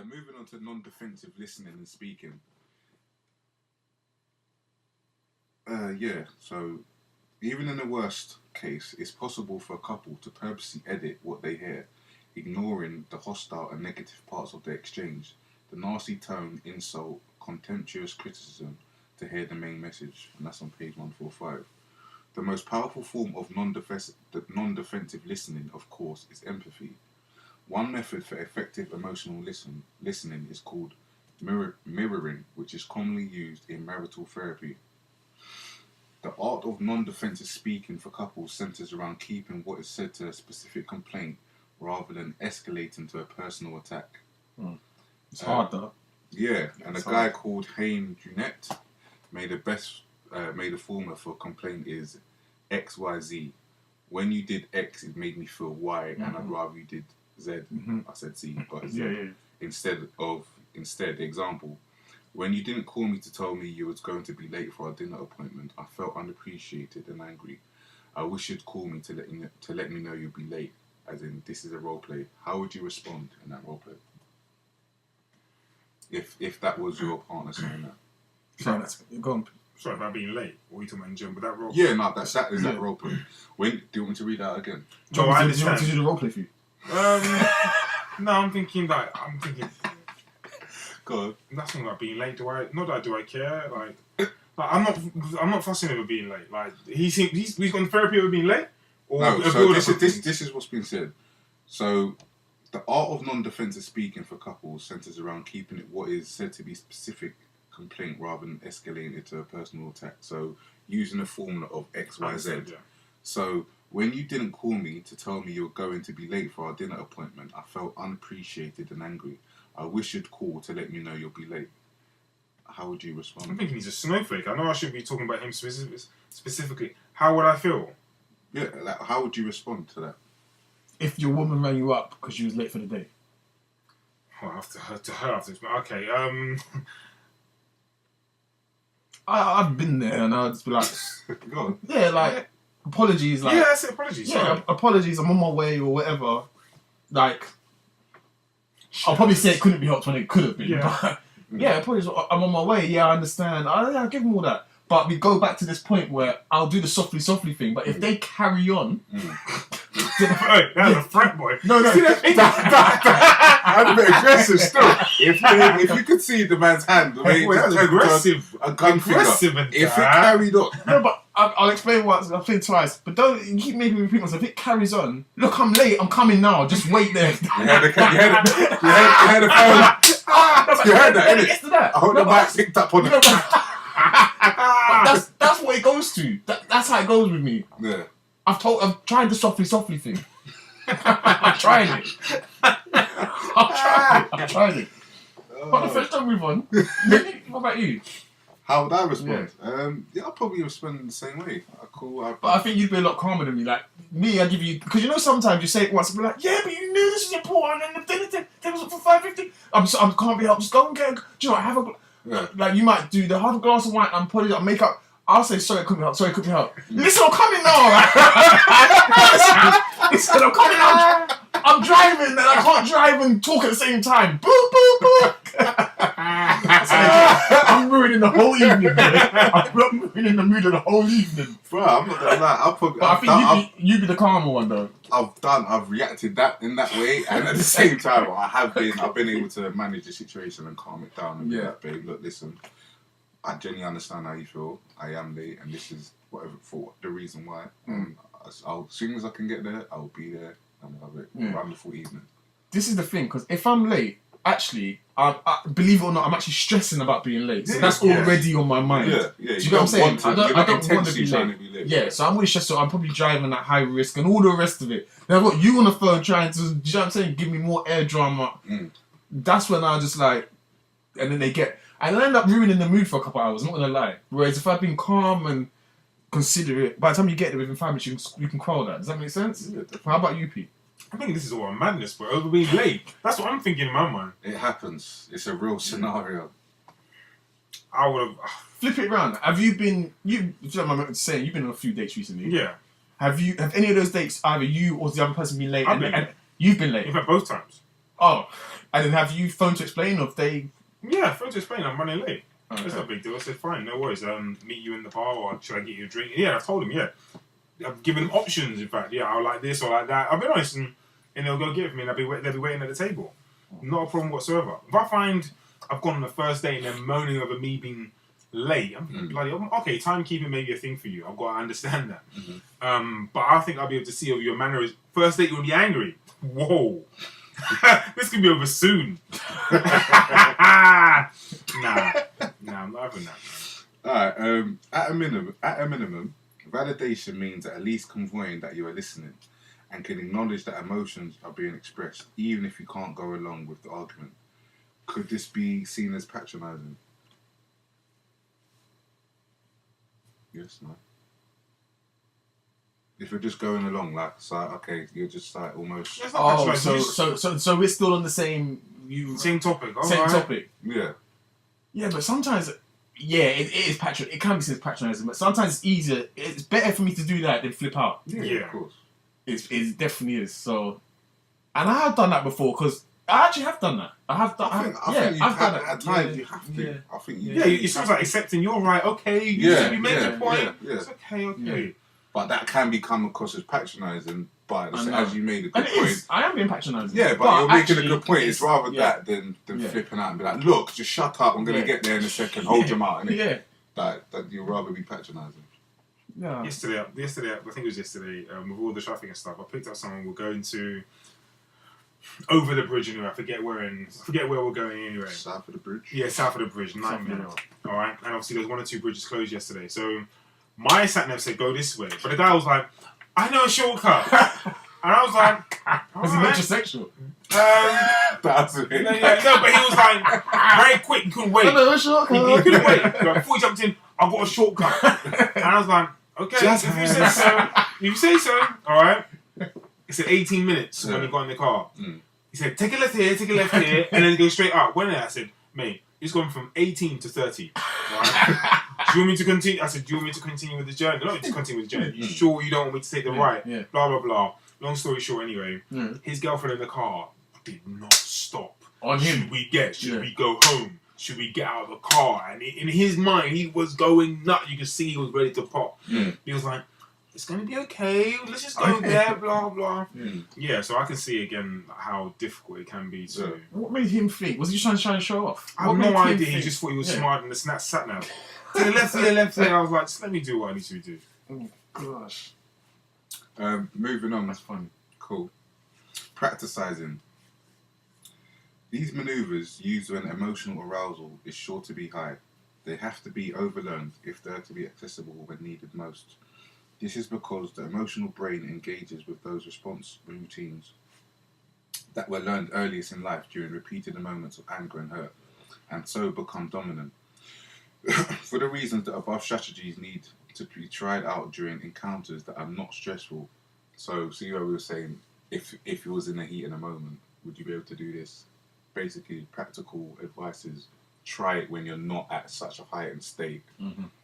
Moving on to non-defensive listening and speaking. So even in the worst case, it's possible for a couple to purposely edit what they hear, ignoring the hostile and negative parts of the exchange, the nasty tone, insult, contemptuous criticism, to hear the main message. And that's on page 145. The most powerful form of non-defensive listening, of course, is empathy. One method for effective emotional listening is called mirroring, which is commonly used in marital therapy. The art of non-defensive speaking for couples centers around keeping what is said to a specific complaint rather than escalating to a personal attack. It's hard though. Yeah, and a guy called Hayne Junette made a formula for complaint is XYZ. When you did X, it made me feel Y, and I'd rather you did Z. I said Z, but Z. Instead, example. When you didn't call me to tell me you was going to be late for our dinner appointment, I felt unappreciated and angry. I wish you'd call me to let me know you'll be late. As in, this is a role play. How would you respond in that role play? If that was your partner saying that. Go on. Sorry about being late. What are you talking about in gym? But that role? Yeah, no, that role play. Do you want me to read that again? Do you want me to do the role play for you? No, I'm thinking. God, that's not about being late. Do I care? Like I'm not fussing over being late. Like he's gone therapy over being late. Or no, so this is what's been said. So the art of non-defensive speaking for couples centers around keeping it what is said to be specific complaint rather than escalating it to a personal attack. So using a formula of X, Y, Z. Yeah. So when you didn't call me to tell me you're going to be late for our dinner appointment, I felt unappreciated and angry. I wish you'd call to let me know you'll be late. How would you respond? I'm thinking he's a snowflake. I know I shouldn't be talking about him specifically. How would I feel? Yeah, like, how would you respond to that? If your woman rang you up because she was late for the day. Oh, after her. Okay. I've been there and I'd just be like, go on. Yeah, like apologies. Like, yeah, that's it. Apologies. Yeah, sorry. Apologies. I'm on my way or whatever. Like, I'll probably say it couldn't be helped when it could have been. Yeah. But, yeah, apologies. I'm on my way. Yeah, I understand. I'll give them all that. But we go back to this point where I'll do the softly thing. But if they carry on, hey, that's a threat, boy. No. That's a bit aggressive still. If you could see the man's hand, the way that's aggressive. A gun aggressive figure. If it carried on. No, but I'll explain once. I'll explain twice. But don't you keep making me repeat myself. If it carries on, look, I'm late. I'm coming now. Just wait there. You heard the phone. You heard that, innit? I hope the mic picked up on it. But that's what it goes to. That's how it goes with me. Yeah. I've tried the softly thing. I've tried it. I've tried it. But the first time move on. What about you? How would I respond? Yeah, I'll probably respond the same way. But I think you'd be a lot calmer than me. Like me, I give you because you know sometimes you say it once and be like, yeah, but you knew this is important and the thing was up for $5.50. I can't be helped. Just go and get. Do you know? Have a. Yeah. Like you might do the half a glass of wine and put it on makeup. I'll say sorry, I couldn't help. Listen, I'm coming now. Listen, I'm coming out. I'm driving and I can't drive and talk at the same time. Boop, boop, boop. I'm ruining the whole evening. I'm ruining the mood of the whole evening. Bro, I'm not gonna lie. But I think you'd be the calmer one though. I've reacted in that way, and at the same time, I've been able to manage the situation and calm it down and be like, babe, look, listen, I genuinely understand how you feel. I am late, and this is whatever for the reason why. As soon as I can get there, I'll be there and we'll have a wonderful evening. This is the thing, because if I'm late, actually, I believe it or not, I'm actually stressing about being late. So that's already on my mind. Yeah. Do you know what I'm saying? I don't want to be late. Yeah, so I'm really stressed. So I'm probably driving at high risk and all the rest of it. Then I've got you on the phone trying to, do you know what I'm saying? Give me more air drama. That's when I just like, and then I'll end up ruining the mood for a couple of hours, I'm not going to lie. Whereas if I've been calm and considerate, by the time you get there within 5 minutes, you can quell that. Does that make sense? Yeah, how about you, Pete? I think this is all a madness, bro. Over being late. That's what I'm thinking in my mind. It happens. It's a real scenario. I would have... Flip it round. Have you been... if you don't mind saying, you've been on a few dates recently. Yeah. Have any of those dates, either you or the other person been late? I've been late. You've been late? In fact, both times. Oh. And then have you phoned to explain, or if they? Yeah, phone to explain. I'm running late. Okay. That's not a big deal. I said, fine, no worries. Meet you in the bar, or should I get you a drink? Yeah, I told him. Yeah, I've given him options. In fact, yeah, I like this or like that. I'll be honest, and they'll go get it for me, and they'll be waiting at the table. Not a problem whatsoever. If I find I've gone on the first date and they're moaning over me being late, I'm bloody okay. Timekeeping may be a thing for you. I've got to understand that. But I think I'll be able to see over your manner is first date you'll be angry. Whoa. This could be over soon. Nah, I'm not having that. Alright, at a minimum, validation means at least conveying that you are listening and can acknowledge that emotions are being expressed, even if you can't go along with the argument. Could this be seen as patronising? Yes, no. If you're just going along, like, so okay, you're just like almost. Oh, so we're still on the same. Same topic. Same topic. Yeah. Yeah, but sometimes, yeah, it is it can be seen as patronising, but sometimes it's easier. It's better for me to do that than flip out. Yeah. Of course. It definitely is. So, and I have done that before because I actually have done that. I've done that. At times you have to. Yeah. I think Yeah, it sounds like accepting you're right. Okay, you made your point. Yeah. It's okay. Yeah. But that can become across as patronising. But as you made a good point, I am being patronising. Yeah, but you're making a good point. It's rather that than Yeah. flipping out and be like, look, just shut up. I'm going to get there in a second. Hold your mouth. Yeah. That you'd rather be patronising. Yeah. Yesterday, I think it was yesterday, with all the traffic and stuff, I picked up someone. We're going to over the bridge anyway. I forget where we're going anyway. South of the bridge. Yeah, south of the bridge, 9 minutes. All right, and obviously there's 1 or 2 bridges closed yesterday. So my sat nav said go this way, but the guy was like, I know a shortcut, and I was like, Was he metrosexual? That's it. No, but he was like very quick. He couldn't wait. I know a shortcut. He couldn't wait. Like, before he jumped in, I've got a shortcut, and I was like, okay, Just if you say so, all right. He said 18 minutes when he got in the car. He said, take a left here, and then go straight up. When I said, mate, it's going from 18 to 30. Right? Do you want me to continue? I said, do you want me to continue with the journey? Not to continue with the journey. You sure you don't want me to take the right? Yeah. Blah, blah, blah. Long story short, anyway, his girlfriend in the car did not stop. On him. Should we go home? Should we get out of the car? And in his mind, he was going nuts. You could see he was ready to pop. He was like, it's going to be okay. Let's just go there, blah, blah. Yeah, so I can see again how difficult it can be to... What made him think? Was he trying to show off? I have no idea. He just thought he was smart in the sat nav. To the left here. I was like, just let me do what I need to do. Oh, gosh. Moving on. That's funny. Cool. Practicizing. These maneuvers used when emotional arousal is sure to be high. They have to be overlearned if they are to be accessible when needed most. This is because the emotional brain engages with those response routines that were learned earliest in life during repeated moments of anger and hurt, and so become dominant. For the reasons that above strategies need to be tried out during encounters that are not stressful. So, see what we were saying, if you was in the heat in a moment, would you be able to do this? Basically, practical advice is try it when you're not at such a heightened state.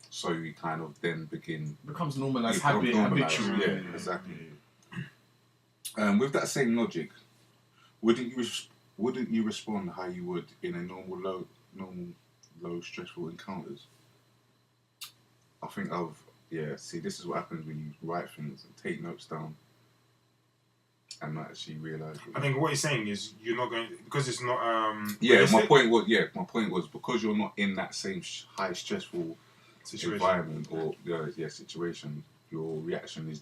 So you kind of then becomes normalised habitual. Yeah, exactly. With that same logic, wouldn't you respond how you would in a normal low stressful encounters? I think see, this is what happens when you write things and take notes down and not actually realise. I think what you're saying is you're not going because it's not. My point was because you're not in that same high stressful situation. Environment or situation, your reaction is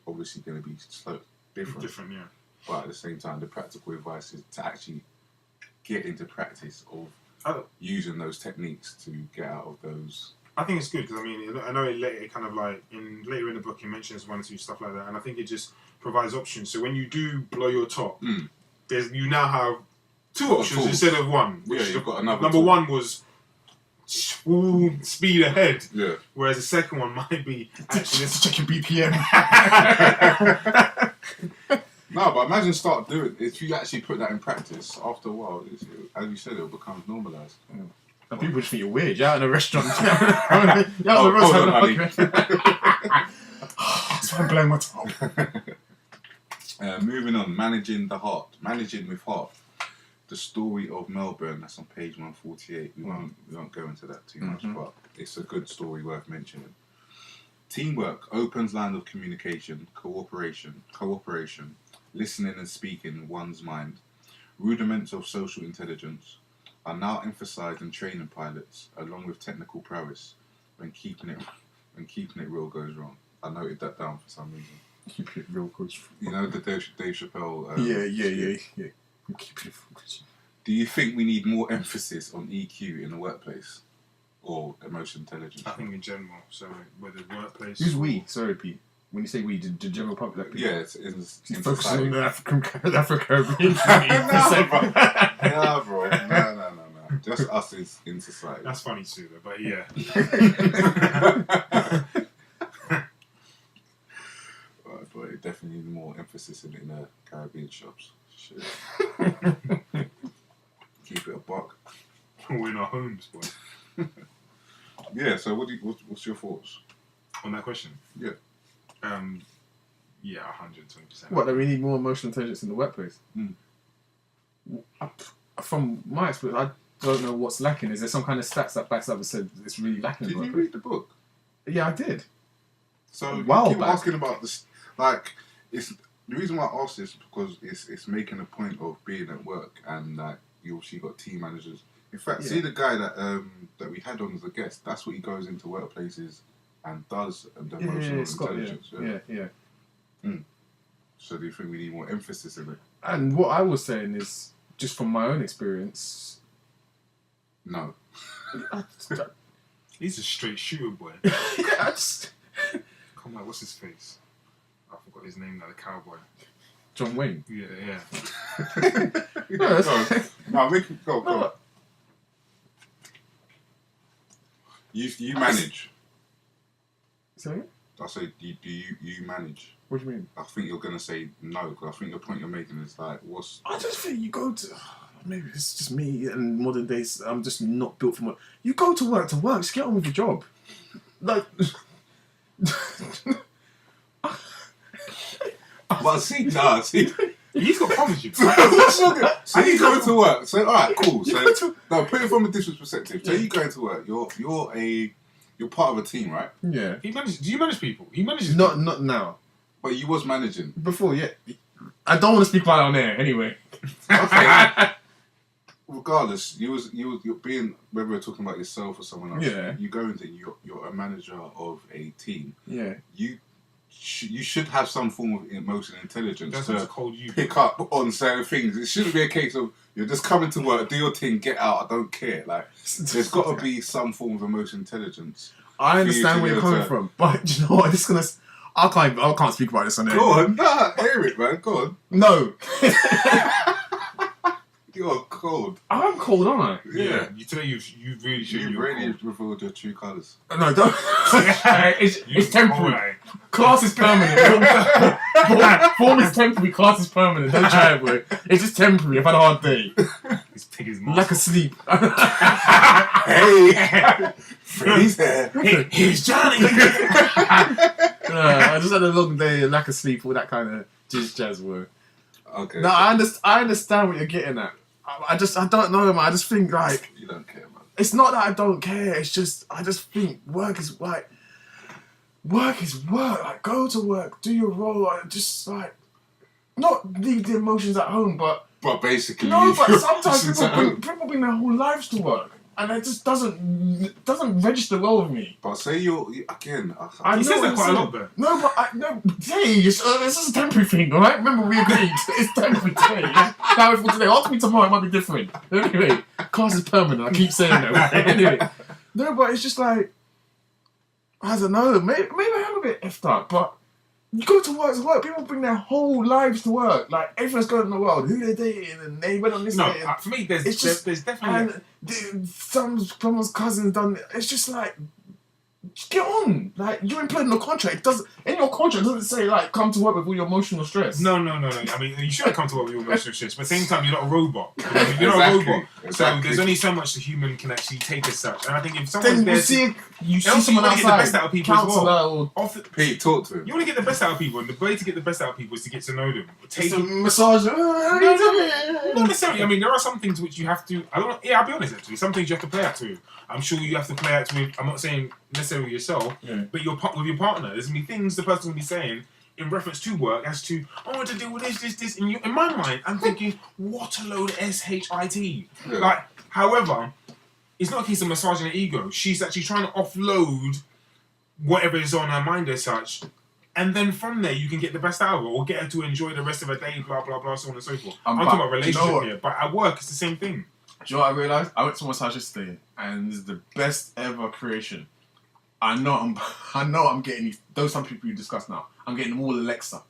obviously going to be different. Yeah. But at the same time, the practical advice is to actually get into practice of using those techniques to get out of those. I think it's good because I know it kind of like later in the book he mentions 1 or 2 stuff like that, and I think it just provides options. So when you do blow your top, you now have 2 options instead of 1. Which you've got another. Number 1 was speed ahead. Yeah. Whereas the second one might be actually just checking BPM. No, but imagine start doing if you actually put that in practice. After a while, as you said, it'll become normalised. And people just think you're weird. You're out in a restaurant. Hold on, honey. That's why I'm blowing my top. Moving on, managing with heart. The Story of Melbourne. That's on page 148. We won't go into that too much, but it's a good story worth mentioning. Teamwork opens line of communication, cooperation, listening and speaking one's mind. Rudiments of social intelligence are now emphasised in training pilots, along with technical prowess. When keeping it real goes wrong. I noted that down for some reason. Keep it real goes wrong. You know the Dave Chappelle. Yeah. Keep it real goes wrong. Do you think we need more emphasis on EQ in the workplace or emotional intelligence? I think in general. So whether workplace. Who's we? Sorry, Pete. When you say we, the general public. Yeah, it's in focusing society. on the Afro-Caribbean. Nah, bro. No. Just us in society. That's funny too, though, but yeah. Right, but definitely need more emphasis in the Caribbean shops. Shit. Keep it a buck. We're in our homes, boy. Yeah. So, what's your thoughts on that question? Yeah. Yeah, 120%. What? That we need more emotional intelligence in the workplace. From my experience, I don't know what's lacking. Is there some kind of stats that backs up and said it's really lacking? Did you read the book? Yeah, I did. So you Wow, keep asking about this. Like, it's the reason why I asked this because it's making a point of being at work and like you obviously got team managers. In fact, see the guy that we had on as a guest. That's what he goes into workplaces and does the emotional intelligence. Yeah. So do you think we need more emphasis in it? And what I was saying is, just from my own experience, no. He's a straight shooter, boy. Yeah, Come on, what's his face? I forgot his name now, the cowboy. John Wayne. Yeah. No, go. You manage. Sorry? I say, do you manage? What do you mean? I think you're going to say no, because I think the point you're making is like, I just think you go to... Maybe it's just me and modern days, I'm just not built for work. You go to work, just get on with your job. Like... But see, he's got problems, you. So you go to work. So alright, cool. So no, put it from a different perspective. So you go to work. You're part of a team, right? Yeah. Do you manage people? He manages. Not now. But you was managing before. Yeah. I don't want to speak about it on air anyway. Okay. Regardless, you're being, whether we're talking about yourself or someone else. Yeah. You go into you're a manager of a team. Yeah. You should have some form of emotional intelligence to you pick up on certain things. It shouldn't be a case of you're just coming to work, do your thing, get out. I don't care. Like, there's got to be some form of emotional intelligence. I understand where you're coming from, but you know what? I can't speak about this on air. Go on, hear it, man. Go on. No. You're cold. I'm cold, aren't I? Yeah. Today you really should. You really revealed your true colours. No, don't. It's temporary. Class is permanent. Form is temporary. Class is permanent. Don't try it, boy. It's just temporary. I've had a hard day. He's picking his lack of sleep. Hey, Freddie's there. Here's Johnny. I just had a long day, lack of sleep, all that kind of jazz word. Okay. No, I understand what you're getting at. I don't know, man. I just think like you don't care, man. It's not that I don't care. It's just I just think work is work. Like, go to work, do your role. Like, just like not leave the emotions at home, but basically no. But sometimes people bring their whole lives to work, and it just doesn't register well with me. But say you're again. He says that quite a lot, though. No, but hey, this is a temporary thing, all right? Remember we agreed it's temporary today. Now for today, ask me tomorrow, it might be different. Anyway, class is permanent. I keep saying that. Anyway, no, but it's just like I don't know. Maybe I am a bit effed up, but you go to work. People bring their whole lives to work. Like everyone's going in the world, who they're dating, and they went on this. No, for me, there's definitely someone's cousin done. It's just like. Get on! Like, you're employed in a contract. In your contract, it doesn't say, like, come to work with all your emotional stress. No. I mean, you should come to work with your emotional stress, but at the same time, you're not a robot. You're Exactly. not a robot. So there's only so much the human can actually take as such. And I think if someone's Then there, you see also someone you want to get the outside, best out of people as counsel well. that or Pete, talk to him. You want to get the best out of people, and the way to get the best out of people is to get to know them. take a massage. Not necessarily. I mean, there are some things which you have to. I'll be honest. Actually, some things you have to play out to. I'm sure you have to play out to. I'm not saying necessarily yourself, but with your partner. There's gonna be things the person will be saying in reference to work as to, I want to deal with this. In my mind, I'm thinking, what a load of shit. Yeah. Like, however, it's not a case of massaging her ego. She's actually trying to offload whatever is on her mind as such. And then from there, you can get the best out of her or get her to enjoy the rest of her day, blah, blah, blah, so on and so forth. I'm talking about relationship here. But at work, it's the same thing. Do you know what I realised? I went to massage yesterday, and this is the best ever creation. I know I'm getting these. Those some people you discuss now. I'm getting them all Alexa.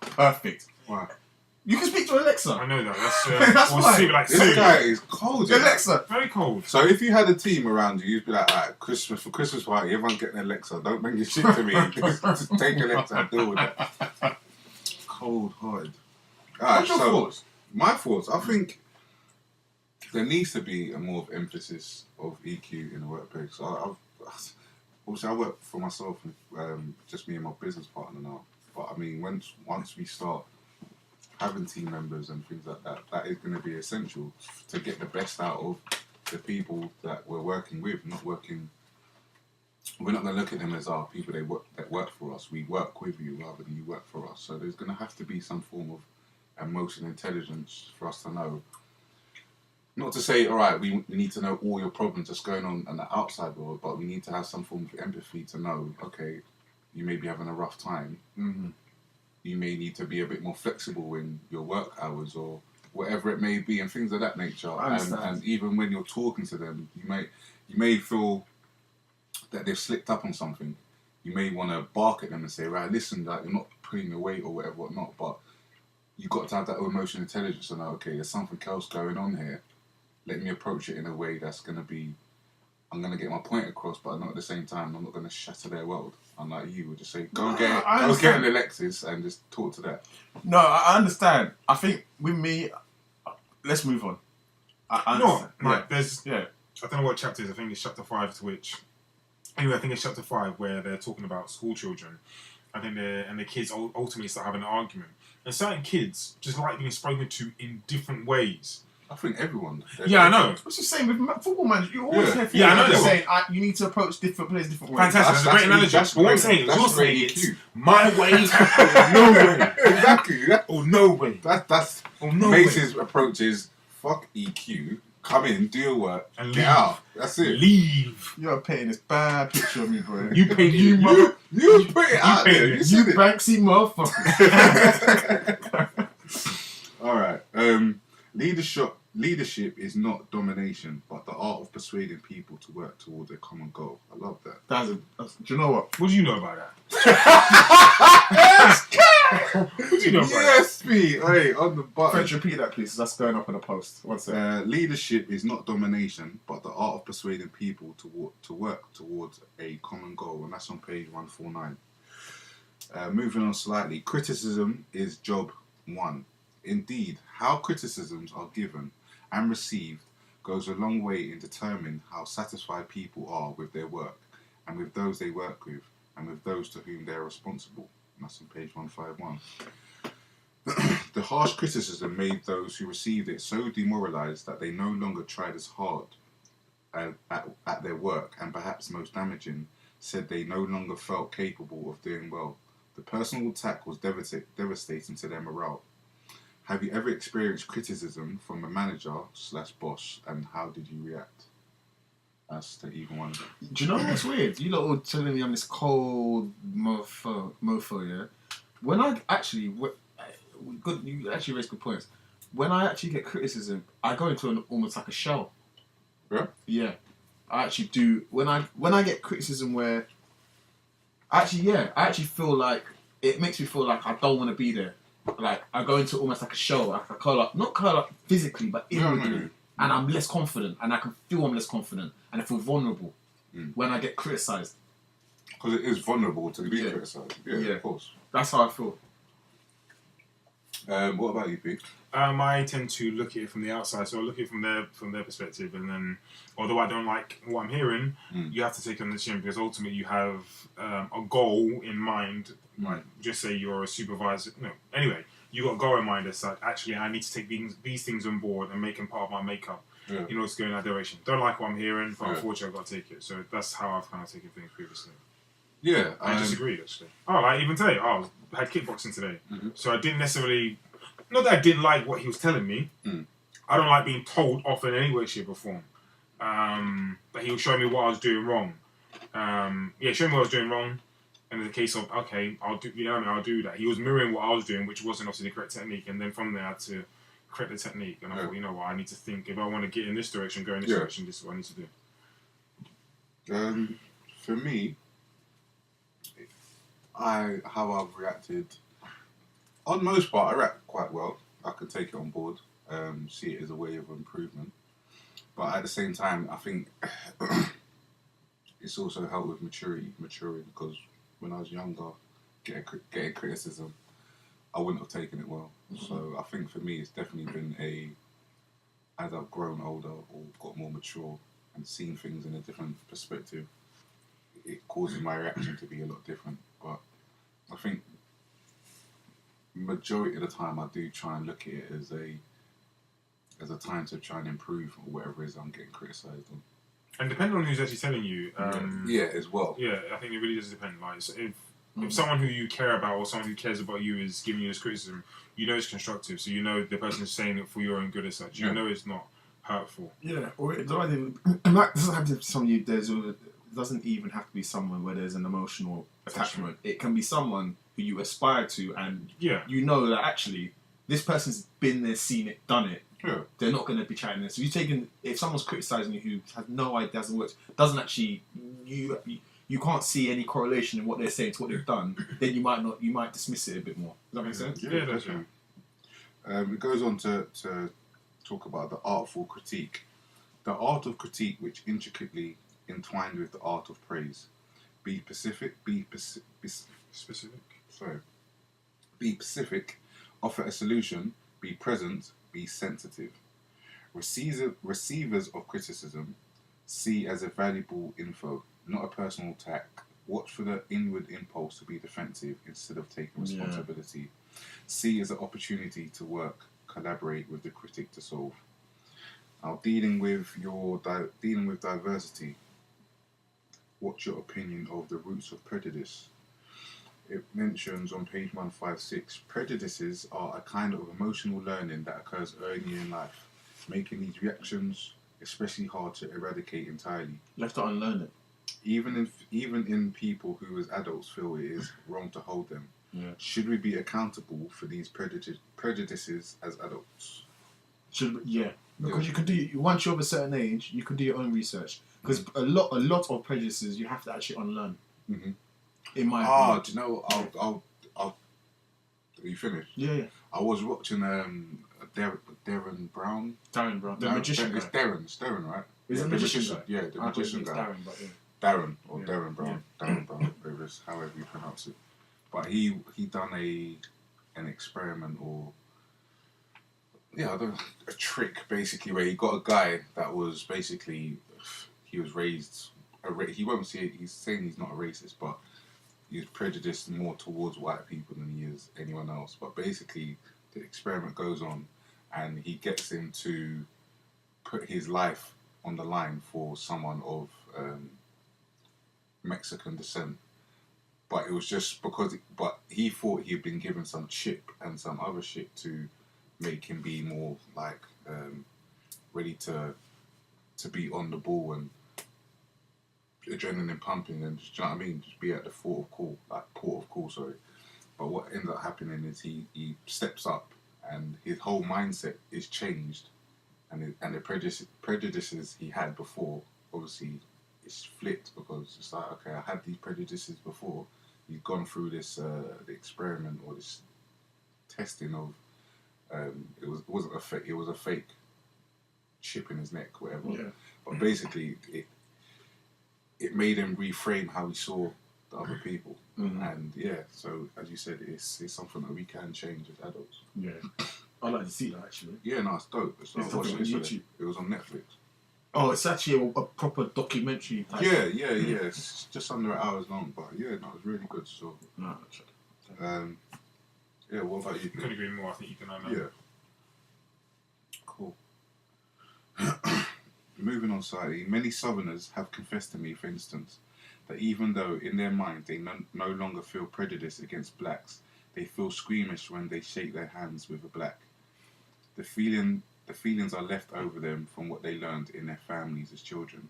Perfect. Wow. You can speak to Alexa. I know that. That's, That's why. like This guy is cold. Alexa. Very cold. So if you had a team around you, you'd be like, alright, for Christmas party, everyone's getting an Alexa. Don't bring your shit to me. Just take Alexa and deal with it. Cold hearted. What's your thoughts? My thoughts, I think there needs to be a more of emphasis of EQ in the workplace. Obviously, I work for myself, just me and my business partner now. But I mean, once we start having team members and things like that, that is going to be essential to get the best out of the people that we're working with. We're not going to look at them as our people that work for us. We work with you rather than you work for us. So there's going to have to be some form of emotional intelligence for us to know. Not to say, all right, we need to know all your problems that's going on in the outside world, but we need to have some form of empathy to know, okay, you may be having a rough time. Mm-hmm. You may need to be a bit more flexible in your work hours or whatever it may be, and things of that nature. And even when you're talking to them, you may feel that they've slipped up on something. You may want to bark at them and say, right, listen, like, you're not pulling your weight or whatever, whatnot, but you've got to have that emotional intelligence to know, okay, there's something else going on here. Let me approach it in a way that's going to be, I'm going to get my point across, but not at the same time, I'm not going to shatter their world. Unlike you would just say, go get an Alexis and just talk to that. No, I understand. I think with me, let's move on. I understand. I don't know what chapter it is. I think it's chapter 5 to which... Anyway, I think it's chapter 5 where they're talking about school children. I think the kids ultimately start having an argument. And certain kids just like being spoken to in different ways. I think everyone. Yeah, I know. It's the same with football managers. You always hear I know that. saying you need to approach different players different ways. Fantastic. That's a great analogy. But what I'm saying, you're saying it's my way or no way. Exactly. Or no way. That's Mace's approach is fuck EQ. Come in, do your work, and get out. That's it. Leave. You're painting this bad picture of me, bro. You paid you put it out there. You said it. Banksy motherfucker. All right. Leadership is not domination, but the art of persuading people to work towards a common goal. I love that. Do you know what? What do you know about that? What do you know about that? Yes, Pete. Hey, on the button. French, repeat that, please. That's going up in the post. One second. Leadership is not domination, but the art of persuading people to work towards a common goal, and that's on page 149. Moving on slightly, criticism is job 1. Indeed, how criticisms are given and received goes a long way in determining how satisfied people are with their work, and with those they work with, and with those to whom they are responsible. And that's on page 151. The harsh criticism made those who received it so demoralised that they no longer tried as hard at their work, and perhaps most damaging, said they no longer felt capable of doing well. The personal attack was devastating to their morale. Have you ever experienced criticism from a manager/boss, and how did you react? That's the even one. Do you know what's weird? You lot were telling me I'm this cold mofo, yeah? When I actually... Good, you actually raised good points. When I actually get criticism, I go into almost like a shell. Yeah? Yeah. I actually do. When I get criticism where... I actually feel like... It makes me feel like I don't want to be there. Like, I go into almost like a shell. Like I not curl up physically, but inwardly. And I'm less confident. And I can feel I'm less confident. And I feel vulnerable when I get criticised. Because it is vulnerable to be criticised. Yeah, of course. That's how I feel. What about you, Pete? I tend to look at it from the outside, so I look at it from their perspective, and then although I don't like what I'm hearing, you have to take it on the chin because ultimately you have a goal in mind. Like just say you're a supervisor. No, anyway, you got a goal in mind as such. Actually, I need to take these things on board and make them part of my makeup. In order to go in that direction. Don't like what I'm hearing, but unfortunately I've got to take it. So that's how I've kind of taken things previously. Yeah, I disagreed actually. Oh, like even today, I had kickboxing today, so I didn't necessarily. Not that I didn't like what he was telling me. I don't like being told off in any way, shape, or form. But he was showing me what I was doing wrong. Showing me what I was doing wrong, and in the case of okay, I'll do. You know what I mean? I'll do that. He was mirroring what I was doing, which wasn't obviously the correct technique, and then from there I had to correct the technique. And I thought, you know what, I need to think if I want to get in this direction, go in this direction. This is what I need to do. For me, how I've reacted. On most part, I react quite well. I can take it on board, see it as a way of improvement. But at the same time, I think it's also helped with maturing. Because when I was younger, getting criticism, I wouldn't have taken it well. So I think for me, it's definitely been as I've grown older or got more mature and seen things in a different perspective, it causes my reaction to be a lot different. But I think majority of the time I do try and look at it as a time to try and improve or whatever it is I'm getting criticised on. And depending on who's actually telling you, as well. Yeah, I think it really does depend. Like, so if someone who you care about or someone who cares about you is giving you this criticism, you know it's constructive. So you know the person is saying it for your own good as such. You know it's not hurtful. Yeah, or it doesn't have to be someone it doesn't even have to be someone where there's an emotional attachment. It can be someone who you aspire to, and you know that actually this person's been there, seen it, done it. Yeah. They're not going to be chatting this. So if someone's criticising you who has no idea, hasn't worked, doesn't actually, you can't see any correlation in what they're saying to what they've done, then you might dismiss it a bit more. Does that make sense? Yeah, that's right. It goes on to talk about the artful critique. The art of critique which intricately entwined with the art of praise. Be specific, offer a solution, be present, be sensitive. Receivers of criticism see as a valuable info, not a personal attack. Watch for the inward impulse to be defensive instead of taking responsibility. See as an opportunity to work, collaborate with the critic to solve. Now, dealing with diversity. What's your opinion of the roots of prejudice? It mentions on page 156, prejudices are a kind of emotional learning that occurs early in life, making these reactions especially hard to eradicate entirely. You have to unlearn it. Even in people who as adults feel it is wrong to hold them. Yeah. Should we be accountable for these prejudices as adults? Because you can do, once you're of a certain age, you can do your own research. Because a lot of prejudices you have to actually unlearn. Mm-hmm. In my opinion. Do you know? I'll. Are you finished? Yeah. I was watching Darren Brown. The magician guy. It's Darren, right? Is it the magician guy? Yeah, the magician guy. Darren, but Darren or Darren Brown. Yeah. Darren Brown, however you pronounce it. But he done an experiment or a trick basically where he got a guy that was basically he was raised. He won't see it. He's saying he's not a racist, but he's prejudiced more towards white people than he is anyone else. But basically, the experiment goes on, and he gets him to put his life on the line for someone of Mexican descent. But it was just because, but he thought he had been given some chip and some other shit to make him be more like ready to be on the ball and adrenaline pumping and just, do you know what I mean? Just be at the port of call, sorry. But what ends up happening is he steps up and his whole mindset is changed, and the prejudices he had before obviously it's flipped because it's like, okay, I had these prejudices before. He's gone through this the experiment or this testing of it wasn't a fake, it was a fake chip in his neck, whatever. Yeah. But basically it made him reframe how he saw the other people. Mm-hmm. And so as you said, it's something that we can change as adults. Yeah. I like to see that actually. Yeah, no, it's dope. It's It's I watched on it yesterday. YouTube. It was on Netflix. Oh, it's actually a proper documentary type. Yeah. It's just under an hour's long, but yeah, no, it's really good. So, No, yeah. What about you? Couldn't agree more. I think you can learn that. Yeah. Cool. Moving on slightly, many Southerners have confessed to me, for instance, that even though in their mind they no longer feel prejudice against blacks, they feel squeamish when they shake their hands with a black. The feelings are left over them from what they learned in their families as children.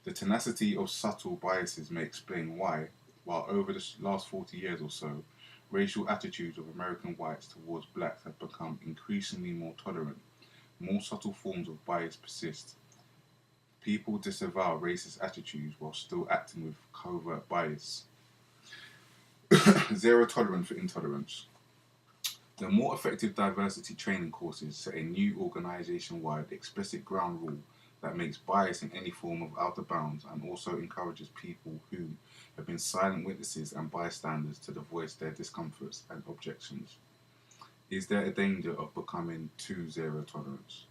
The tenacity of subtle biases may explain why, while over the last 40 years or so, racial attitudes of American whites towards blacks have become increasingly more tolerant. More subtle forms of bias persist. People disavow racist attitudes while still acting with covert bias. Zero tolerance for intolerance. The more effective diversity training courses set a new organisation-wide explicit ground rule that makes bias in any form of outer bounds and also encourages people who have been silent witnesses and bystanders to voice their discomforts and objections. Is there a danger of becoming too zero tolerance?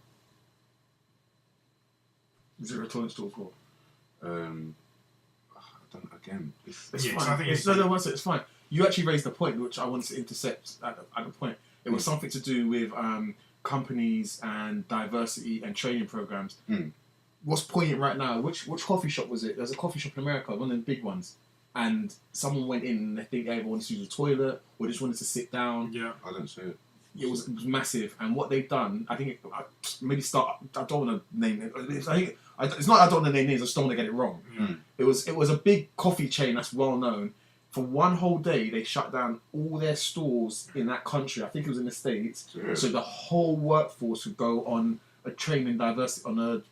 Zero tolerance to what? Again, It's Yeah, fine. so I think It's fine. You actually raised a point which I wanted to intercept at the point. It was something to do with companies and diversity and training programs. What's poignant right now? Which coffee shop was it? There's a coffee shop in America, one of the big ones, and someone went in and I think everyone wanted to use the toilet or just wanted to sit down. Yeah, I don't see it. It was massive, and what they've done, I think, I don't want to name it. It's not. I don't want to name names. I just don't want to get it wrong. It was a big coffee chain that's well known. For one whole day, they shut down all their stores in that country. I think it was in the States. Yeah. So the whole workforce would go on a training diversity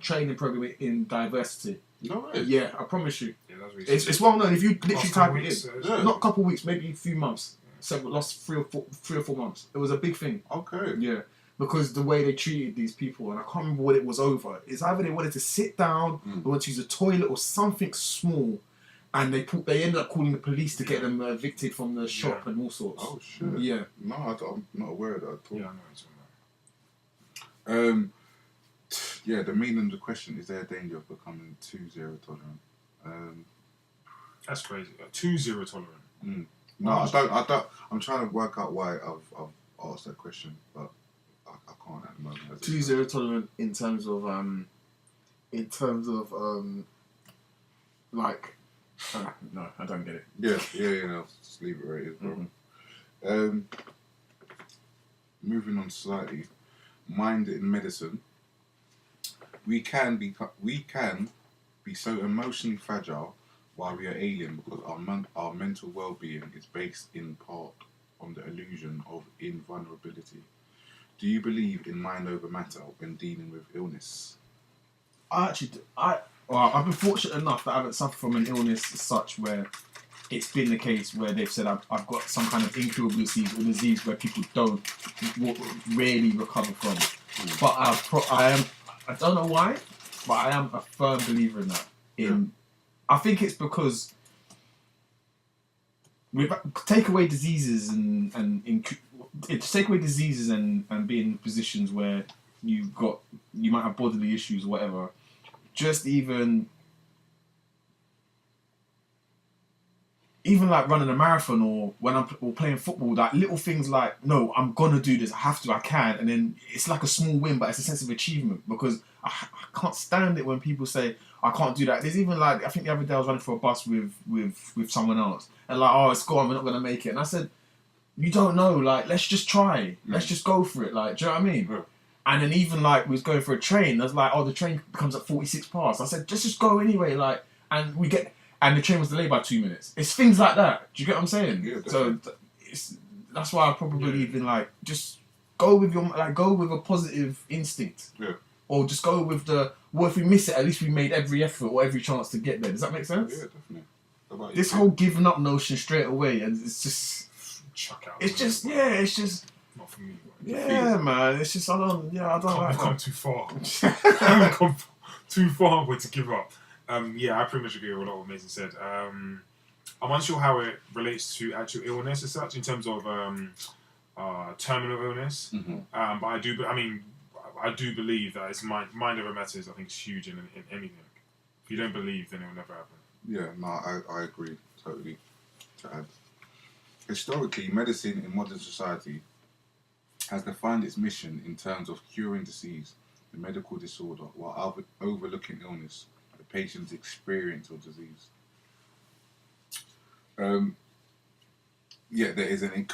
training program in diversity. No way. Yeah, I promise you. Yeah, that's recent. It's well known. If you literally type it in, Yeah. not a couple of weeks, maybe a few months. Last 3 or 4 months. It was a big thing. Okay. Yeah, because the way they treated these people, and I can't remember what it was over. It's either they wanted to sit down, they wanted to use a toilet or something small, and they ended up calling the police to get them evicted from the shop and all sorts. Oh shit. Yeah. No, I'm not aware of that at all. Yeah, I know it's on that. Yeah, the meaning of the question, is there a danger of becoming too zero tolerant? That's crazy. Too zero tolerant. No, I don't. I'm trying to work out why I've asked that question, but I can't at the moment. Too zero tolerant in terms of like, no, I don't get it. Yeah. No, just leave it where it is, bro. Moving on slightly, mind in medicine. We can be so emotionally fragile while we are alien because our mental well-being is based in part on the illusion of invulnerability. Do you believe in mind over matter when dealing with illness? I've been fortunate enough that I haven't suffered from an illness as such where it's been the case where they've said I've got some kind of incurable disease or disease where people don't really recover from. But I don't know why, but I am a firm believer in that. I think it's because we take away diseases and be in positions where you might have bodily issues or whatever. Just even like running a marathon or when I'm playing football, like little things like, no, I'm gonna do this, I have to, I can, and then it's like a small win, but it's a sense of achievement because I can't stand it when people say I can't do that. There's even like, I think the other day I was running for a bus with someone else and like, oh, it's gone, we're not gonna make it, and I said, you don't know, like, let's just try, let's just go for it, like, do you know what I mean? And then even like we was going for a train, I was like, oh, the train comes at 46 past. I said, just go anyway, like, and the train was delayed by 2 minutes. It's things like that. Do you get what I'm saying? Yeah, so that's why I probably believe in like, just go with a positive instinct. Yeah. Or just go with well, if we miss it, at least we made every effort or every chance to get there. Does that make sense? Yeah, definitely. How about you? This whole giving up notion straight away, and it's just, Chuck out. it's just not for me. yeah, man. It's just I don't I've like come too far. I've come too far way to give up. I pretty much agree with a lot of what Mason said. I'm unsure how it relates to actual illness as such in terms of terminal illness. But I do believe that it's mind over matters. I think it's huge in anything. If you don't believe, then it will never happen. Yeah, no, I agree totally. To add, historically, medicine in modern society has defined its mission in terms of curing disease, the medical disorder, while overlooking illness, the patient's experience of disease. There is an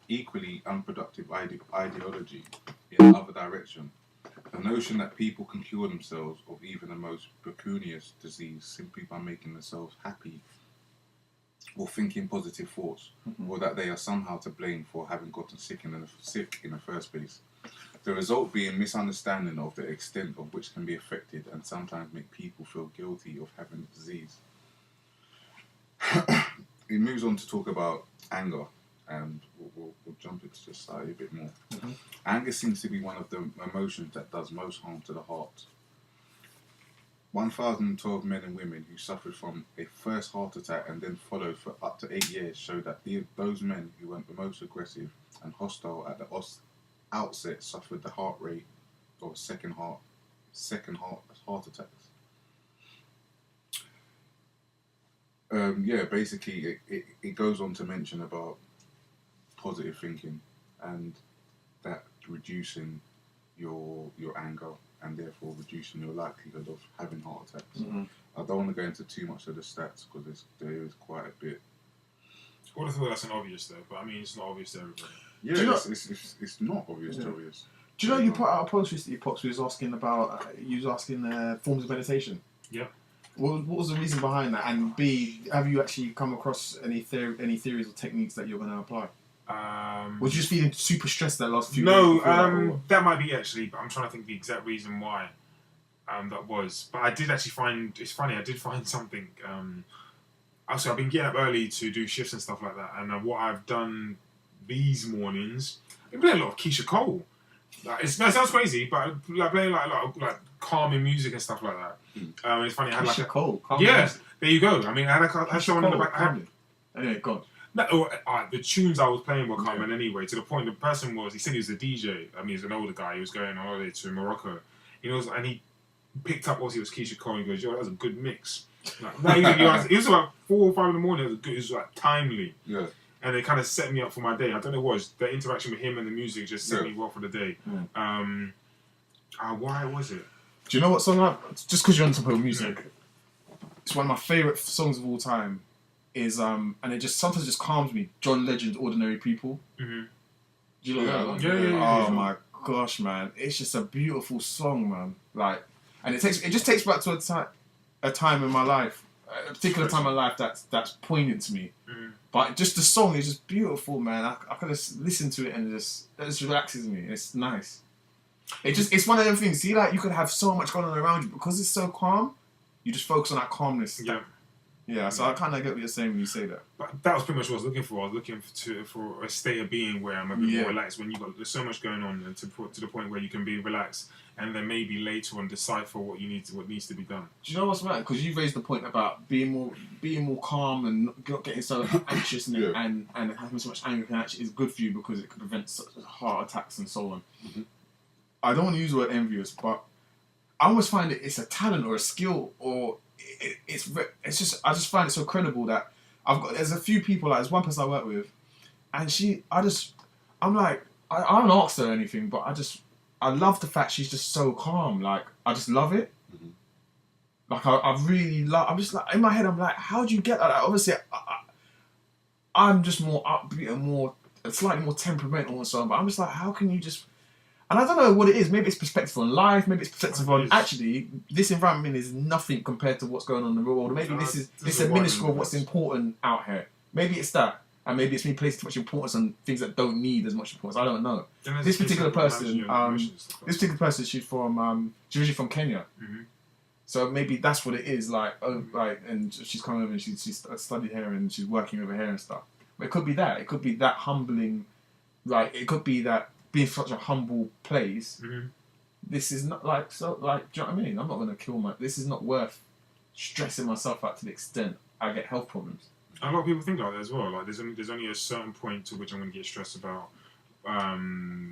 equally unproductive ideology in the other direction. The notion that people can cure themselves of even the most precarious disease simply by making themselves happy or thinking positive thoughts, or that they are somehow to blame for having gotten sick in the first place. The result being misunderstanding of the extent of which can be affected and sometimes make people feel guilty of having the disease. It moves on to talk about anger, and we'll jump into this slightly a bit more. Anger seems to be one of the emotions that does most harm to the heart. 1,012 men and women who suffered from a first heart attack and then followed for up to 8 years show that those men who were the most aggressive and hostile at the outset suffered the heart rate of second heart attacks. Basically, it goes on to mention about positive thinking and that reducing your anger and therefore reducing your likelihood of having heart attacks. I don't want to go into too much of the stats because there is quite a bit. I would have thought that's an obvious though, but I mean it's not obvious to everybody. Yeah, it's not obvious to obvious. Do you know you put out a post recently, Pops, who was asking about forms of meditation? Yeah. What was the reason behind that? And B, have you actually come across any theories or techniques that you're going to apply? Was you just feeling super stressed that last few No, days? that might be actually, but I'm trying to think the exact reason why that was. But I did actually find, it's funny, I did find something. Also, I've been getting up early to do shifts and stuff like that, and what I've done these mornings, I've been playing a lot of Keisha Cole. It sounds crazy, but playing like a lot of calming music and stuff like that. It's funny. I had Keisha Cole. There you go. I mean, I had someone in the back. Anyway, go on. No, the tunes I was playing were calming anyway. To the point, the person he said he was a DJ. I mean, he's an older guy. He was going on holiday to Morocco. And he picked up what it was Keisha Cole. And he goes, "Yo, that was a good mix." It was about 4 or 5 in the morning. It was like timely. Yeah. And it kind of set me up for my day. I don't know what it was. The interaction with him and the music just set me well for the day. Why was it? Do you know what song just because you're on top of music, it's one of my favourite songs of all time. Is and it just sometimes just calms me. John Legend's "Ordinary People." Do you know that one? Yeah. Oh my gosh, man! It's just a beautiful song, man. And it just takes back to a time in my life, a particular time in my life that's poignant to me. But just the song is just beautiful, man. I can just listen to it and it just relaxes me. It's nice. It's one of them things. See, you could have so much going on around you because it's so calm. You just focus on that calmness. Yeah, so I kind of get what you're saying when you say that. But that was pretty much what I was looking for. I was looking for a state of being where I'm a bit more relaxed. When there's so much going on, and to the point where you can be relaxed, and then maybe later on decipher what needs to be done. Do you know what's matter? Because you raised the point about being more calm and not getting so anxious and having so much anger can actually is good for you because it can prevent such heart attacks and so on. I don't want to use the word envious, but I almost find it's a talent or a skill or. It's just I just find it so credible that there's a few people there's one person I work with and I'm like I haven't asked her anything but I love the fact she's just so calm. I just love it. I really love. I'm just in my head I'm like, how do you get that? Obviously I'm just more upbeat and slightly more temperamental and so on, but I'm just like, how can you just. And I don't know what it is. Maybe it's perspective on life. Maybe it's perspective on actually this environment is nothing compared to what's going on in the real world. Or maybe this is a minuscule of what's important out here. Maybe it's that, and maybe it's me placing too much importance on things that don't need as much importance. I don't know. This particular person, she's originally from Kenya. So maybe that's what it is. And she's come over and she's studied here and she's working over here and stuff. But it could be that. It could be that humbling. It could be that. Being such a humble place, this is not do you know what I mean? I'm not going to kill this is not worth stressing myself out to the extent I get health problems. A lot of people think like that as well. Like there's only a certain point to which I'm going to get stressed about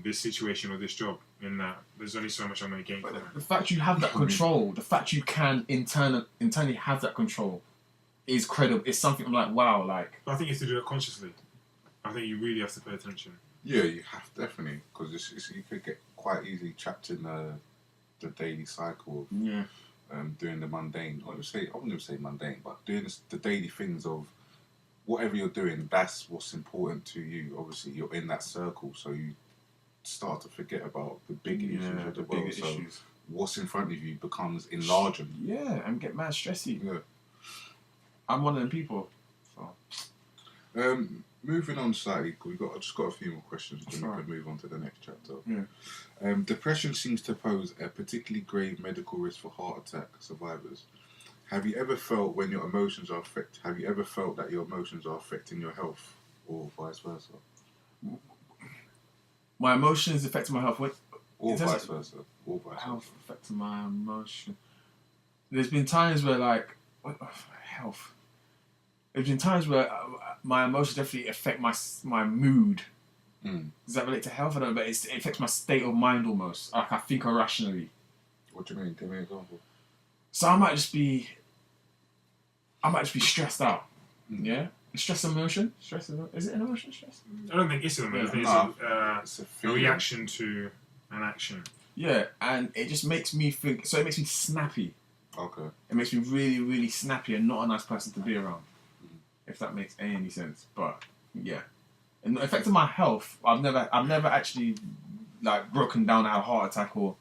this situation or this job. In that there's only so much I'm going to gain from it. The fact you have that control, the fact you can internally have that control, is credible. It's something I'm like, wow, like. But I think you have to do it consciously. I think you really have to pay attention. Yeah, you have definitely, because you could get quite easily trapped in the daily cycle of doing the mundane. I wouldn't even say mundane, but doing the daily things of whatever you're doing. That's what's important to you. Obviously, you're in that circle, so you start to forget about the bigger issues of the world. So what's in front of you becomes enlarged. Yeah, and get mad stressy. Yeah. I'm one of them people. So. Moving on slightly, I just got a few more questions, then we can move on to the next chapter. Yeah. Depression seems to pose a particularly grave medical risk for heart attack survivors. Have you ever felt that your emotions are affecting your health, or vice versa? My emotions affecting my health. Or vice versa. Health affecting my emotion. There's been times where health. There's been times where my emotions definitely affect my mood. Does that relate to health? I don't know, but it affects my state of mind almost. Like I think irrationally. What do you mean? Give me an example. So I might just be stressed out. Yeah? Stress emotion? Is it an emotion, stress? I don't think it's an emotion. It's a reaction to an action. Yeah, and it just makes me think. So it makes me snappy. Okay. It makes me really, really snappy and not a nice person to be around. If that makes any sense. But yeah. And affecting my health, I've never actually broken down, had a heart attack or.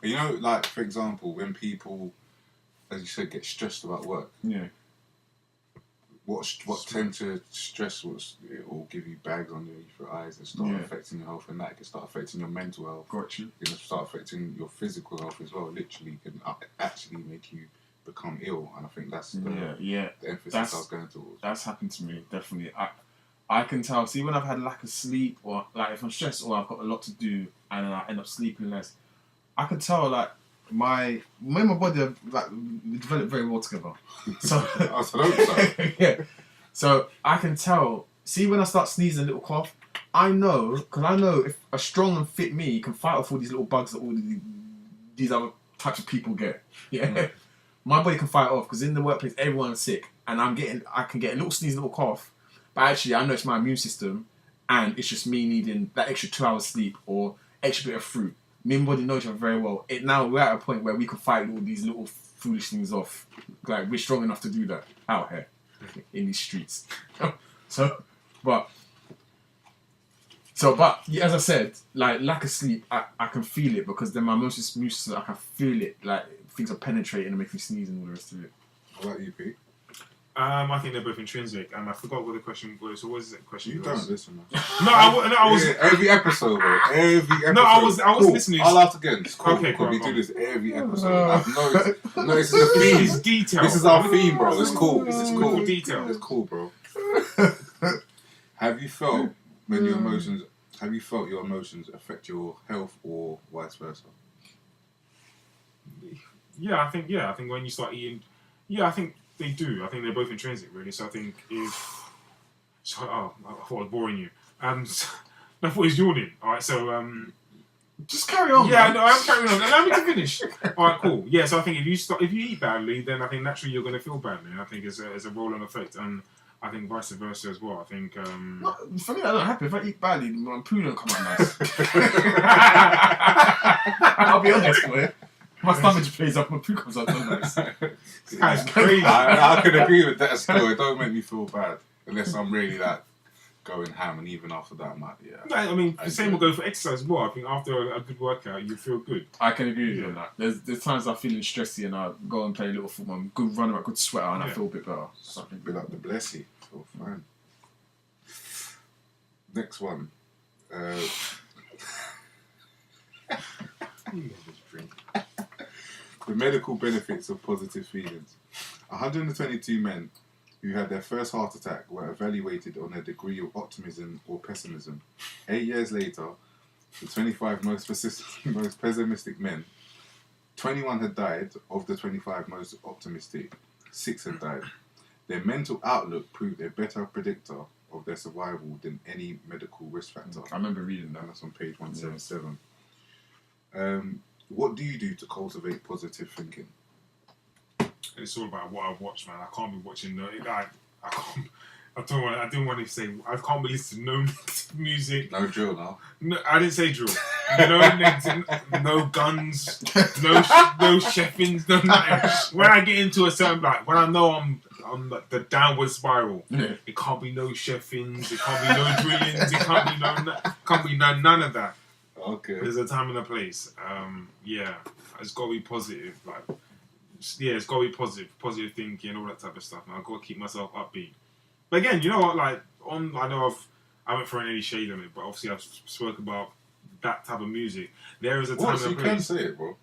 You know, like for example, when people, as you said, get stressed about work. Yeah. What tend to stress? It will give you bags underneath your eyes and start affecting your health, and that can start affecting your mental health. Got you. It can start affecting your physical health as well. Literally, can actually make you become ill, and I think that's the emphasis I was going towards. That's happened to me, definitely. I can tell. See, when I've had lack of sleep, or if I'm stressed, or I've got a lot to do, and then I end up sleeping less, I can tell my body we develop very well together. So I hope so. yeah. So I can tell. See, when I start sneezing, a little cough, I know if a strong and fit me can fight off all these little bugs that all these other types of people get. Yeah. My body can fight off because in the workplace everyone's sick, and I can get a little sneeze, a little cough, but actually I know it's my immune system, and it's just me needing that extra 2 hours sleep or extra bit of fruit. Me and body know each other very well. Now we're at a point where we can fight all these little foolish things off. Like we're strong enough to do that out here in these streets. But as I said, lack of sleep, I can feel it because then my immune system, I can feel it. Things are penetrating and make me sneeze and all the rest of it. What about you, Pete? I think they're both intrinsic. I forgot what the question was. So what is the question? You don't listen, man. I was. Yeah, every episode, bro. Every episode. No, I was listening. I'll ask again. It's cool. Okay, We do this every episode. I've noticed the theme. This is detail. This is our theme, bro. It's cool. This is cool. Detail. It's cool, bro. Have you felt your emotions affect your health or vice versa? Yeah, I think when you start eating, I think they do. I think they're both intrinsic, really. So I think I thought I was boring you. I thought he was yawning. All right, so just carry on. Yeah, man. no, I'm carrying on. Allow me to finish. All right, cool. Yeah, so I think if you eat badly, then I think naturally you're going to feel badly. And I think it's a rolling effect, and I think vice versa as well. I think. For me, I don't happen. If I eat badly, my poo don't come out nice. I'll be honest, boy. My stomach just plays up, my poo comes out so nice. That's crazy. I can agree with that still. It don't make me feel bad unless I'm really going ham, and even after that, I mean, the same will go for exercise as well. I think after a good workout, you feel good. I can agree with you on that. There's times I'm feeling stressy and I go and play a little football, good runner, good sweater, and I feel a bit better. Something a bit like the blessing. Feel fine. Next one. The medical benefits of positive feelings. 122 men who had their first heart attack were evaluated on their degree of optimism or pessimism. 8 years later, the 25 most pessimistic men, 21 had died. Of the 25 most optimistic, 6 had died. Their mental outlook proved a better predictor of their survival than any medical risk factor. I remember reading that. And that's on page 177. What do you do to cultivate positive thinking? It's all about what I've watched, man. I can't be watching I can't. I didn't want to say. I can't be listening to no negative music. No drill now. No, I didn't say drill. No negative, no guns, no chefings, no nothing. When I get into a certain when I know I'm like the downward spiral, it can't be no chefings, it can't be no drillings, it can't be none of that. Okay. There's a time and a place. It's got to be positive. It's got to be positive thinking, all that type of stuff. Man, I've got to keep myself upbeat. But again, you know what? I haven't thrown any shade on it, but obviously I've spoke about that type of music. There is a time and a place. You can say it, bro.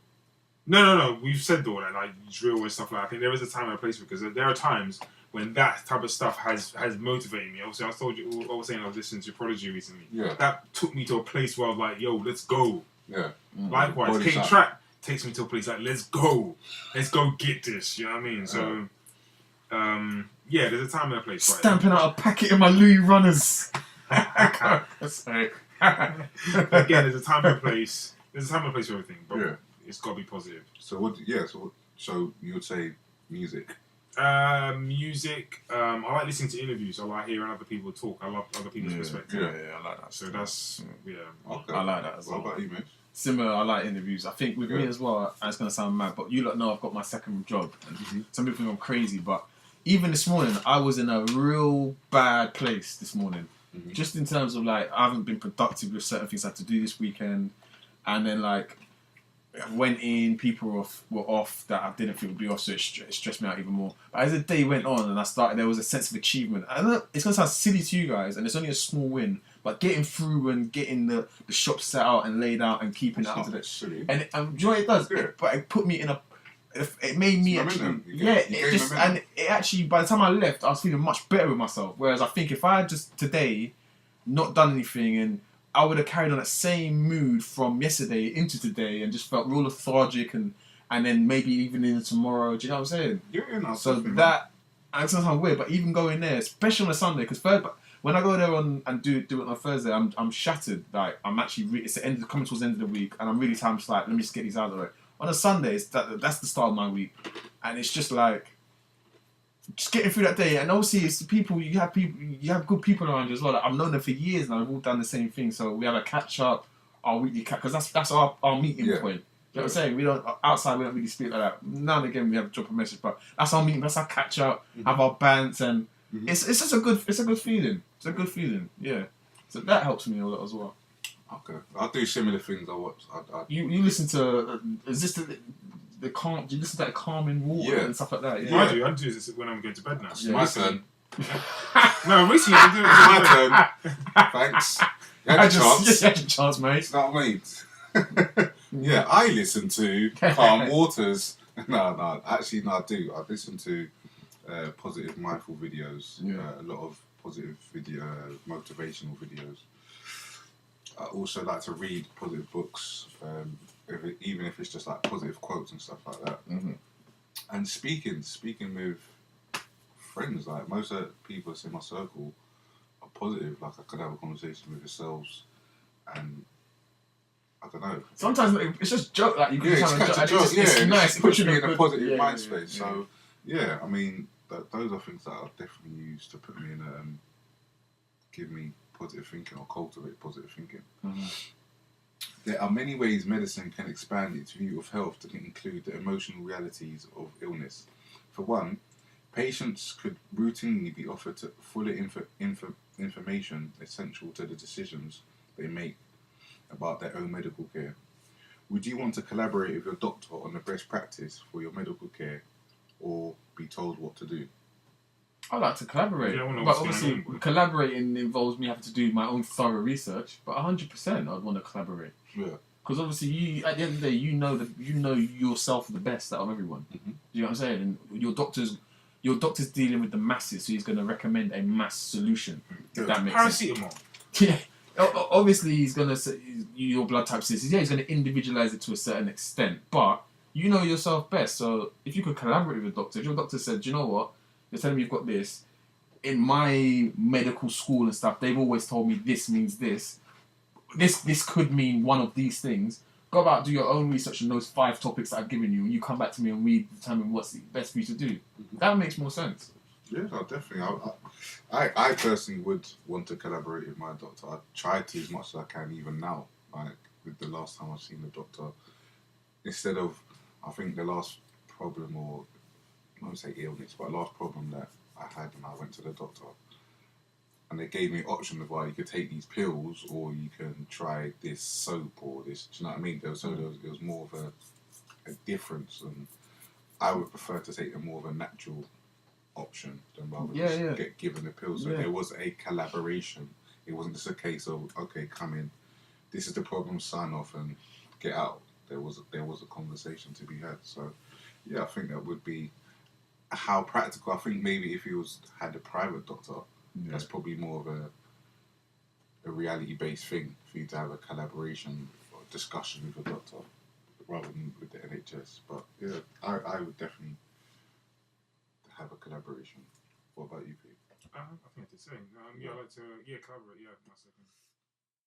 No. We've said all that, like drill and stuff like that. I think there is a time and a place because there are times when that type of stuff has motivated me. Obviously, I told you, I was saying I was listening to Prodigy recently. Yeah. That took me to a place where I was like, yo, let's go. Yeah. Likewise, K-Track takes me to a place like, let's go get this. You know what I mean? So, there's a time and a place. Stamping out a packet in my Louis Runners. Sorry. Again, there's a time and a place. There's a time and a place for everything, but it's got to be positive. So so you would say music. Music. I like listening to interviews. I like hearing other people talk. I love other people's perspective. Yeah, I like that. So that's Okay. I like that as well. What about you, mate? Similar, I like interviews. I think with me as well, and it's going to sound mad, but you lot know I've got my second job. And some people think I'm crazy, but even this morning, I was in a real bad place this morning. Just in terms of I haven't been productive with certain things I had to do this weekend. And then I went in, people were off that I didn't think would be off, so it stressed me out even more. But as the day went on and there was a sense of achievement. I know it's going to sound silly to you guys, and it's only a small win, but getting through and getting the shop set out and laid out and keeping it up to that. Silly. And do you know what it does? But it put me in it made me actually, and it actually, by the time I left, I was feeling much better with myself. Whereas I think if I had just today not done anything, and I would have carried on that same mood from yesterday into today and just felt real lethargic and then maybe even into tomorrow. Do you know what I'm saying? Yeah, so that, and it sounds weird, but even going there, especially on a Sunday, because when I go there and do it on a Thursday, I'm shattered. I'm actually, it's the end, coming towards the end of the week, and I'm really tired. I'm just let me just get these out of the way. On a Sunday, that's the start of my week, and it's just just getting through that day. And obviously, it's the people you have good people around you as well. I've known them for years now. We've all done the same thing, so we have a catch up, our weekly catch, because that's our meeting point. You know what I'm saying? We don't really speak like that. Now and again, we have to drop a message, but that's our meeting. That's our catch up. Have our bants, and it's just a good feeling. It's a good feeling. Yeah. So that helps me a lot as well. Okay, I do similar things. I watch. You listen to is this the calm? Do you listen to that calming water and stuff like that? Yeah. I do this when I'm going to bed now. Yeah, my turn. No, recently I do it. My turn. Thanks. You had a chance, mate. It's not me. Yeah, I listen to calm waters. No, actually, no, I do. I listen to positive, mindful videos. A lot of positive motivational videos. I also like to read positive books, even if it's just positive quotes and stuff like that. And speaking with friends, most of the people that's in my circle are positive. I could have a conversation with yourselves, and I don't know. Sometimes it's just joke. You can it's a joke. It's nice. It puts me in a positive mind space. Yeah. So I mean, those are things that I definitely use to put me in give me positive thinking or cultivate positive thinking. There are many ways medicine can expand its view of health to include the emotional realities of illness. For one, patients could routinely be offered fuller information essential to the decisions they make about their own medical care. Would you want to collaborate with your doctor on the best practice for your medical care, or be told what to do? I like to collaborate, but obviously collaborating involves me having to do my own thorough research. But 100%, I'd want to collaborate. Yeah. Because obviously, at the end of the day, you know yourself the best out of everyone. You know what I'm saying? And your doctor's dealing with the masses, so he's going to recommend a mass solution. If that makes sense. Paracetamol. Yeah. Obviously, he's going to say your blood type says, he's going to individualize it to a certain extent. But you know yourself best. So if you could collaborate with a doctor, if your doctor said, do you know what? You're telling me you've got this. In my medical school and stuff, they've always told me this means this. This could mean one of these things. Go about, do your own research on those 5 topics that I've given you, and you come back to me and we determine what's the best for you to do. Mm-hmm. That makes more sense. Yeah, no, definitely. I personally would want to collaborate with my doctor. I try to as much as I can, even now. Like with the last time I've seen the doctor, instead of, I think the last problem, or I won't say illness, but last problem that I had when I went to the doctor, and they gave me an option of, well, you could take these pills or you can try this soap or this. Do you know what I mean? There was more of a difference, and I would prefer to take more of a natural option than rather just get given the pills. So there was a collaboration. It wasn't just a case of, okay, come in, this is the problem, sign off and get out. There was a conversation to be had. So yeah, I think that would be how practical. I think maybe if he had a private doctor, that's probably more of a reality-based thing for you to have a collaboration or discussion with a doctor rather than with the NHS. But yeah, I would definitely have a collaboration. What about you, Pete? I think it's the same. I like to collaborate. Yeah, my second.